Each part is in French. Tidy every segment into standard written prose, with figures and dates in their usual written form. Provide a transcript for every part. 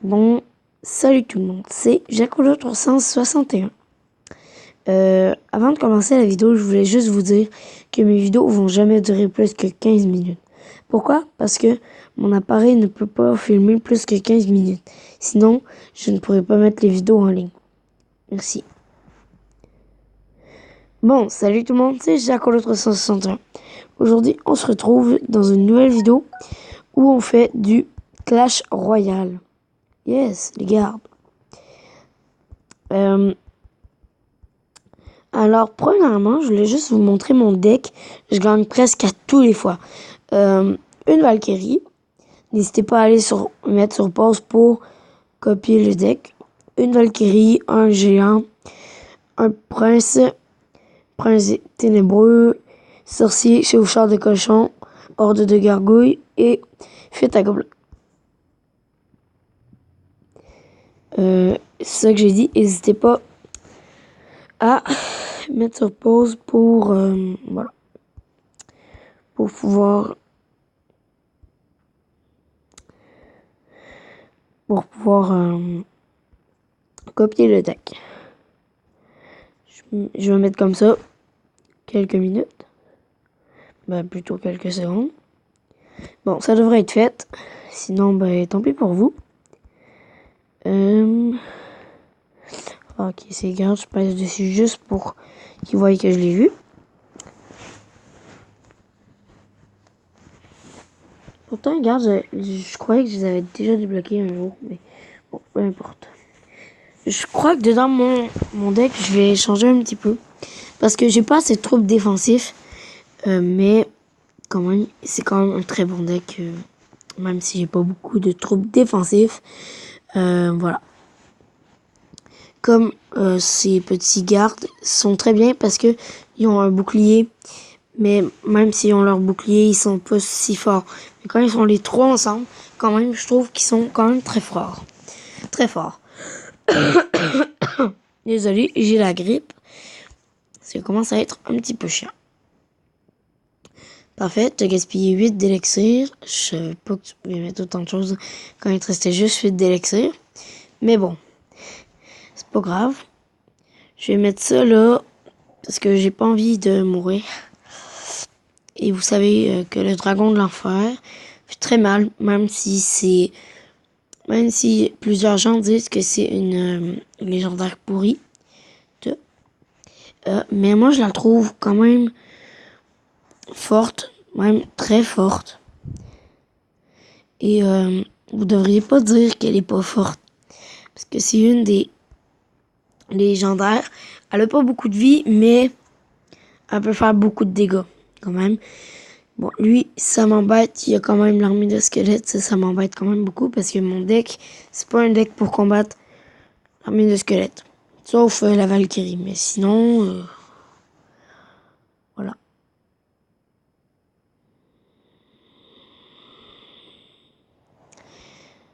Bon, salut tout le monde, c'est Jacolo361. Avant de commencer la vidéo, je voulais juste vous dire que mes vidéos vont jamais durer plus que 15 minutes. Pourquoi? Parce que mon appareil ne peut pas filmer plus que 15 minutes. Sinon, je ne pourrais pas mettre les vidéos en ligne. Merci. Bon, salut tout le monde, c'est Jacolo361. Aujourd'hui, on se retrouve dans une nouvelle vidéo où on fait du Clash Royale. Yes, les gars. Alors, premièrement, je voulais juste vous montrer mon deck. Je gagne presque à tous les fois. Une Valkyrie. N'hésitez pas à aller mettre sur pause pour copier le deck. Une Valkyrie, un géant, un prince ténébreux, sorcier, chevaucheur de cochon, horde de gargouilles et fuite à gobelins. C'est ça que j'ai dit. N'hésitez pas à mettre sur pause pour voilà, pour pouvoir copier le deck. Je vais mettre comme ça quelques minutes, plutôt quelques secondes. Bon, ça devrait être fait, sinon tant pis pour vous. Ok, c'est grave, je passe dessus juste pour qu'ils voient que je l'ai vu. Pourtant, regarde, je croyais que je les avais déjà débloqués un jour, mais bon, peu importe. Je crois que dedans mon deck, je vais changer un petit peu. Parce que j'ai pas assez de troupes défensifs. Mais quand même, c'est quand même un très bon deck. Même si j'ai pas beaucoup de troupes défensifs. Voilà. Comme ces petits gardes sont très bien parce que ils ont un bouclier. Mais même s'ils ont leur bouclier, ils sont pas si forts. Mais quand ils sont les trois ensemble, quand même, je trouve qu'ils sont quand même très forts. Très forts. Désolé, j'ai la grippe. Ça commence à être un petit peu chiant. Parfait, tu as gaspillé 8 d'élixir. Je savais pas que tu pouvais mettre autant de choses quand il te restait juste 8 d'élixir. Mais bon, c'est pas grave. Je vais mettre ça là parce que j'ai pas envie de mourir. Et vous savez que le dragon de l'enfer fait très mal, même si plusieurs gens disent que c'est une légendaire pourrie. Mais moi je la trouve quand même forte, même très forte. Et vous devriez pas dire qu'elle est pas forte. Parce que c'est une des légendaires. Elle a pas beaucoup de vie, mais elle peut faire beaucoup de dégâts, quand même. Bon, lui, ça m'embête. Il y a quand même l'armée de squelettes. Ça m'embête quand même beaucoup. Parce que mon deck, c'est pas un deck pour combattre l'armée de squelettes. Sauf la Valkyrie. Mais sinon, voilà.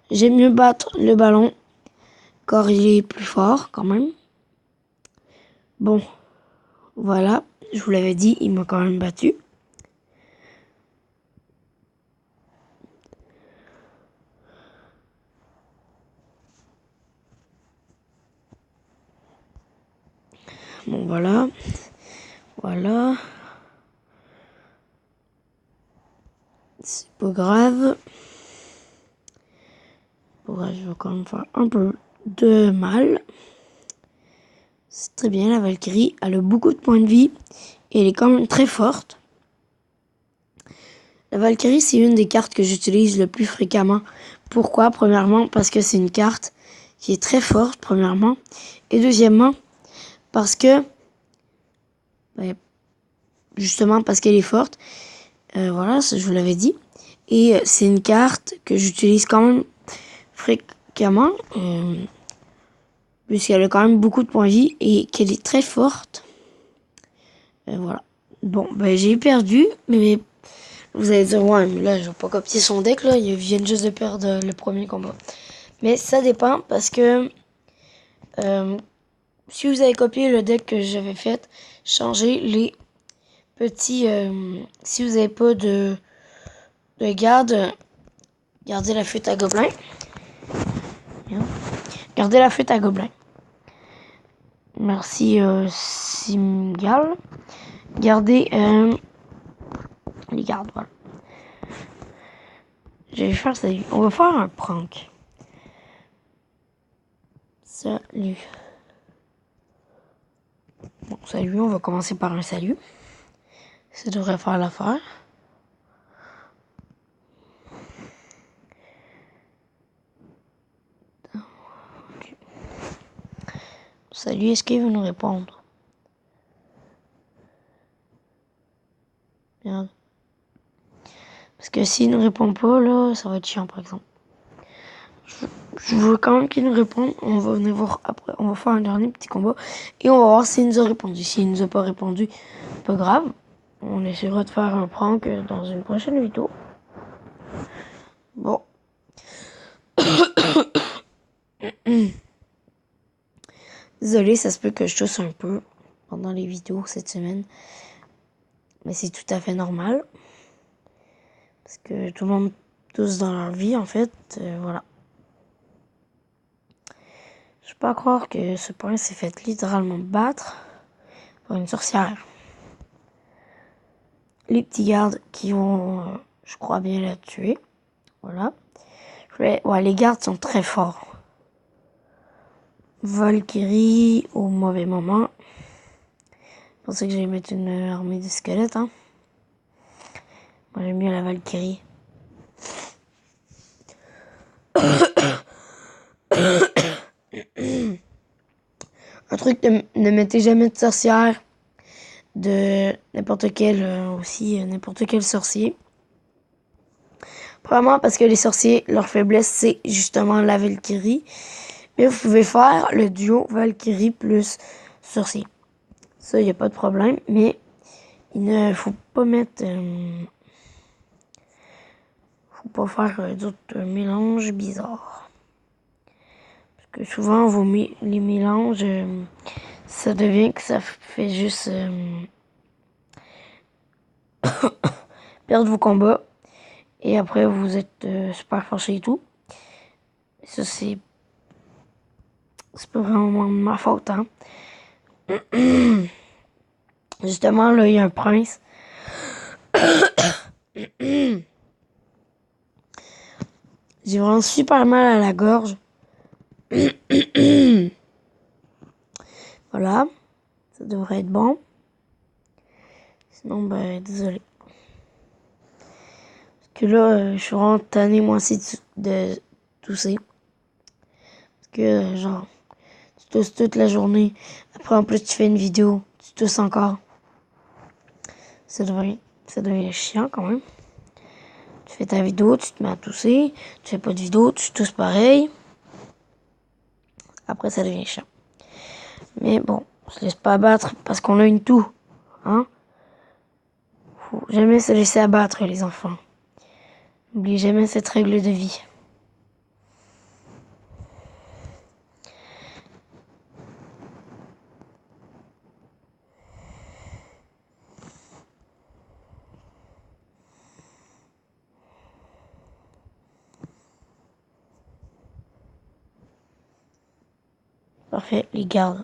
J'aime mieux battre le ballon, car il est plus fort, quand même. Bon, voilà. Je vous l'avais dit, il m'a quand même battu. Bon, voilà. Voilà. C'est pas grave. Je vais quand même faire un peu de mal. C'est très bien, la Valkyrie. Elle a beaucoup de points de vie. Et elle est quand même très forte. La Valkyrie, c'est une des cartes que j'utilise le plus fréquemment. Pourquoi? Premièrement, parce que c'est une carte qui est très forte, premièrement. Et deuxièmement, parce que... justement, parce qu'elle est forte. Voilà, ça, je vous l'avais dit. Et c'est une carte que j'utilise quand même fréquemment. Puisqu'elle a quand même beaucoup de points de vie et qu'elle est très forte. Voilà. Bon, j'ai perdu, mais vous allez dire, ouais, mais là, je vais pas copier son deck, là. Ils viennent juste de perdre le premier combat. Mais ça dépend parce que si vous avez copié le deck que j'avais fait, changez les petits... si vous n'avez pas de garde, gardez la fuite à gobelins. Gardez la flûte à gobelin. Merci Simgal. Gardez les gardes, voilà. Je vais faire salut. On va faire un prank. Salut. Bon, salut, on va commencer par un salut. Ça devrait faire l'affaire. Okay. Salut, est-ce qu'il veut nous répondre? Bien. Parce que s'il ne répond pas, là, ça va être chiant, par exemple. Je veux quand même qu'il nous réponde. On va venir voir après. On va faire un dernier petit combat. Et on va voir s'il nous a répondu. S'il nous a pas répondu, pas grave. On essaiera de faire un prank dans une prochaine vidéo. Bon. Désolé, ça se peut que je tousse un peu pendant les vidéos cette semaine. Mais c'est tout à fait normal. Parce que tout le monde tousse dans leur vie, en fait. Voilà. Je peux pas croire que ce prince s'est fait littéralement battre par une sorcière. Les petits gardes qui vont, je crois bien, la tuer. Voilà. Ouais, les gardes sont très forts. Valkyrie au mauvais moment. Je pensais que j'allais mettre une armée de squelettes. Hein. Moi, j'aime bien la Valkyrie. Un truc, ne mettez jamais de sorcière de n'importe quel n'importe quel sorcier. Probablement parce que les sorciers, leur faiblesse, c'est justement la Valkyrie. Mais vous pouvez faire le duo Valkyrie plus sorcier. Ça, il n'y a pas de problème. Mais il ne faut pas mettre... faut pas faire d'autres mélanges bizarres. Parce que souvent, les mélanges, ça devient que ça fait juste perdre vos combats. Et après, vous êtes super fâché et tout. Et ça, c'est pas vraiment de ma faute, hein. Justement, là, il y a un prince. J'ai vraiment super mal à la gorge. Voilà. Ça devrait être bon. Sinon, ben, désolé. Parce que là, je suis vraiment tanné, moi aussi, de tousser. Parce que, genre, tu tousses toute la journée. Après, en plus, tu fais une vidéo. Tu tousses encore. Ça devient chiant, quand même. Tu fais ta vidéo, tu te mets à tousser. Tu fais pas de vidéo, tu tousses pareil. Après, ça devient chiant. Mais bon, on se laisse pas abattre parce qu'on a une toux. Hein? Faut jamais se laisser abattre, les enfants. N'oubliez jamais cette règle de vie. Parfait, les gardes.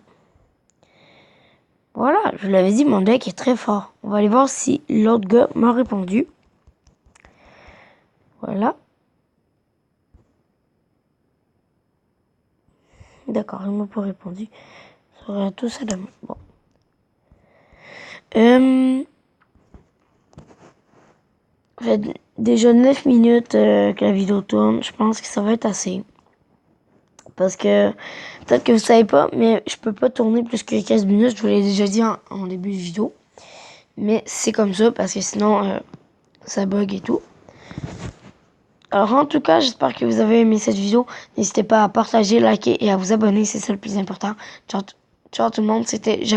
Voilà, je l'avais dit, mon deck est très fort. On va aller voir si l'autre gars m'a répondu. Voilà. D'accord, il m'a pas répondu. Ça aurait tout ça de bon. Ça fait déjà 9 minutes que la vidéo tourne. Je pense que ça va être assez. Parce que, peut-être que vous savez pas, mais je peux pas tourner plus que 15 minutes. Je vous l'ai déjà dit en début de vidéo. Mais c'est comme ça, parce que sinon, ça bug et tout. Alors, en tout cas, j'espère que vous avez aimé cette vidéo. N'hésitez pas à partager, liker et à vous abonner. C'est ça le plus important. Ciao, ciao tout le monde. C'était Jacob.